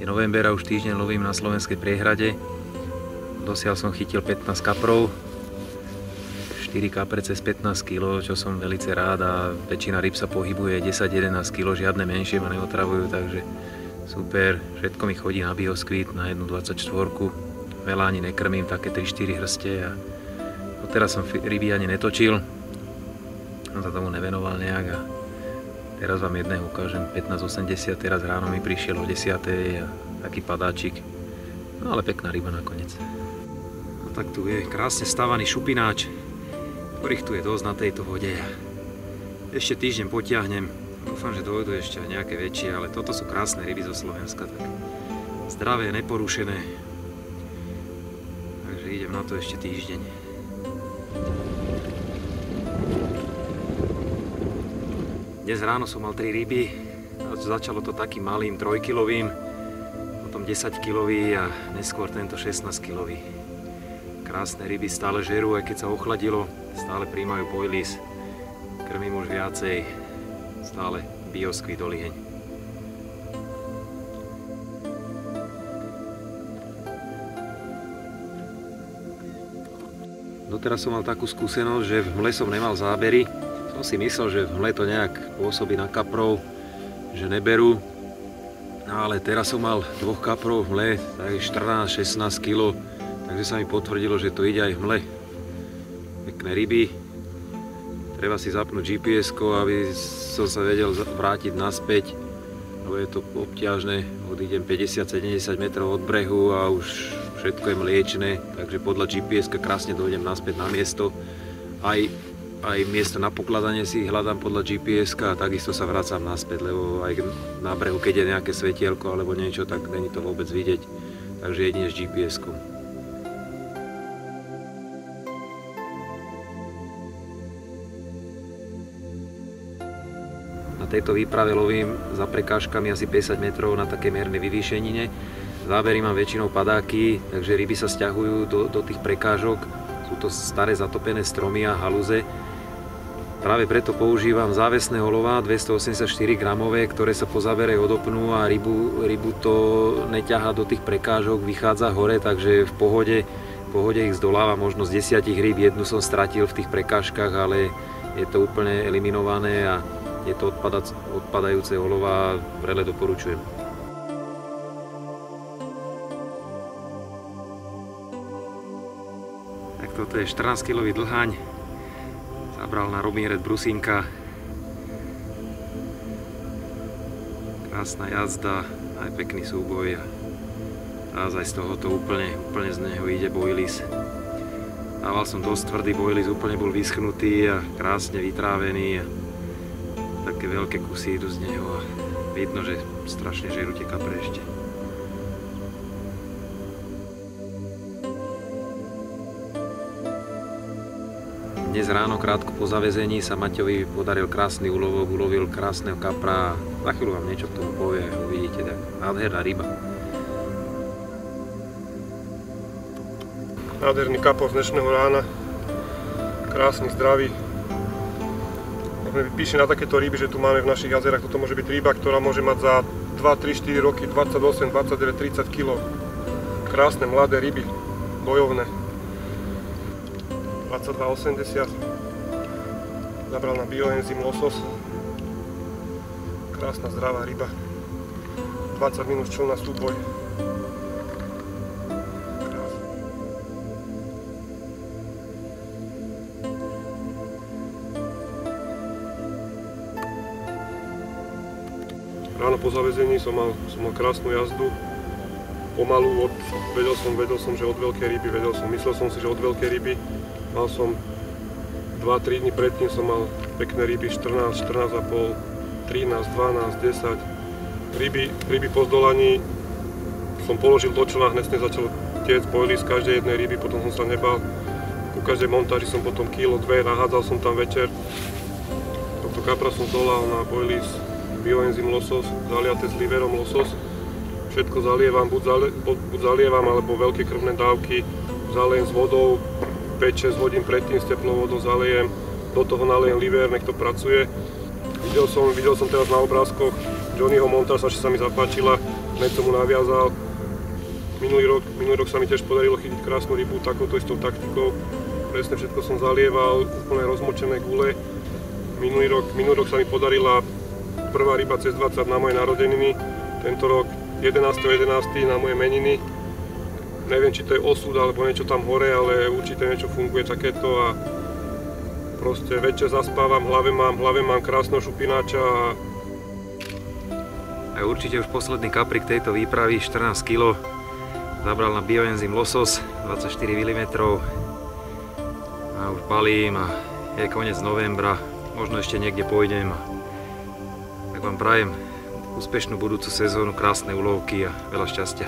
Je november a už týždeň lovím na Slovenskej priehrade. Dosiaľ som chytil 15 kaprov, 4 kapre cez 15 kg, čo som velice rád, a väčšina ryb sa pohybuje 10-11 kg, žiadne menšie ma neotravujú, takže super. Všetko mi chodí na bioskvít, na jednu 24-ku. Veľa ani nekrmím, také 3-4 hrste a odteraz som ryby ani netočil. Som sa tomu nevenoval nejak a teraz vám jedného ukážem, 15,80, teraz ráno mi prišiel o 10. a taký padáčik. No ale pekná ryba nakoniec. A tak tu je krásne stavaný šupináč, ktorých tu je dosť na tejto vode. Ešte týždeň potiahnem, dúfam, že dojdu ešte aj nejaké väčšie, ale toto sú krásne ryby zo Slovenska, tak zdravé, neporušené. Takže idem na to ešte týždeň. Dnes ráno som mal 3 ryby, začalo to takým malým 3-kilovým, potom 10-kilový a neskôr tento 16-kilový. Krásne ryby, stále žerú, aj keď sa ochladilo, stále príjmajú bojlis, krmím už viacej, stále bioskvít oliheň. Doteraz som mal takú skúsenosť, že v mle som nemal zábery. Som si myslel, že v mle to nejak pôsobí na kaprov, že neberú. No ale teraz som mal 2 kaprov v mle, tak 14-16 kg, takže sa mi potvrdilo, že to ide aj v mle. Pekné ryby. Treba si zapnúť GPS-ko, aby som sa vedel vrátiť naspäť, lebo je to obťažné. Odídem 50-70 metrov od brehu a už všetko je mliečne, takže podľa GPS-ka krásne dojdem naspäť na miesto. Aj miesto na pokladanie si hľadám podľa GPS-ka a takisto sa vracam naspäť, lebo aj na brehu, keď je nejaké svetielko alebo niečo, tak není to vôbec vidieť. Takže jedine s GPS-kom. Na tejto výprave lovím za prekážkami asi 50 metrov na také miernej vyvýšenine. Zábery mám väčšinou padáky, takže ryby sa sťahujú do tých prekážok. Sú to staré zatopené stromy a halúze. Práve preto používam závesné olova 284 gramové, ktoré sa po zábere odopnú a rybu to neťahá do tých prekážok, vychádza hore, takže v pohode ich zdoláva možno z 10 rýb. Jednu som stratil v tých prekážkach, ale je to úplne eliminované a je to odpadajúce olova, vrele doporučujem. Tak toto je 14-kilový dlhaň. Zabral na Robin Red brusínka. Krásna jazda, aj pekný súboj a naozaj z tohoto úplne z neho ide bojlis. Dával som dosť tvrdý bojlis, úplne bol vyschnutý a krásne vytrávený a také veľké kusy idú z neho a vidno, že strašne žerú tie kapre ešte. Dnes ráno, krátko po zavezení, sa Maťovi podaril krásny úlovok, ulovil krásneho kapra. Za chvíľu vám niečo k tomu povie, uvidíte, tak nádherná ryba. Nádherný kapor z dnešného rána, krásny, zdravý. Píše na takéto ryby, že tu máme v našich jazerách, toto môže byť ryba, ktorá môže mať za 2, 3, 4 roky 28, 29, 30 kg. Krásne mladé ryby, bojovné. 22,80. Zabral na bioenzym losos. Krásna zdravá ryba. 20 minút čln na súboj. Ráno po zavezení som mal krásnu jazdu. Pomalu, vedel som, že od veľkej ryby, myslel som si, že od veľkej ryby. Mal som 2-3 dní predtým som mal pekné ryby 14, 14,5, 13, 12, 10. Ryby po zdolaní som položil do člna, hneď začal tiec bojlis z každej jednej ryby, potom som sa nebal. Ku každej montáži som potom kilo, 2, nahádzal som tam večer. Tohto kapra som zdolal na bojlis bioenzym losos, zaliaté s liverom losos. Všetko zalievam, buď zalievam, alebo veľké krvné dávky zaliem s vodou. 5-6 hodín predtým s teplou vodou zalejem, do toho nalejem liver, nech to pracuje. Videl som teraz na obrázkoch Johnnyho Montasa, čo sa mi zapáčila, hneď som mu naviazal. Minulý rok sa mi tiež podarilo chytiť krásnu rybu takouto istou taktikou. Presne všetko som zalieval, úplne rozmočené gule. Minulý rok sa mi podarila prvá ryba cez 20 na moje narodeniny. Tento rok 11.11. na moje meniny. Neviem, či to je osud alebo niečo tam hore, ale určite niečo funguje takéto a proste večer zaspávam, v hlave mám krásneho šupináča. A určite už posledný kaprik tejto výpravy, 14 kg. Zabral na bioenzym losos, 24 mm. A už balím a je koniec novembra. Možno ešte niekde pôjdem. Tak vám prajem úspešnú budúcu sezónu, krásne ulovky a veľa šťastia.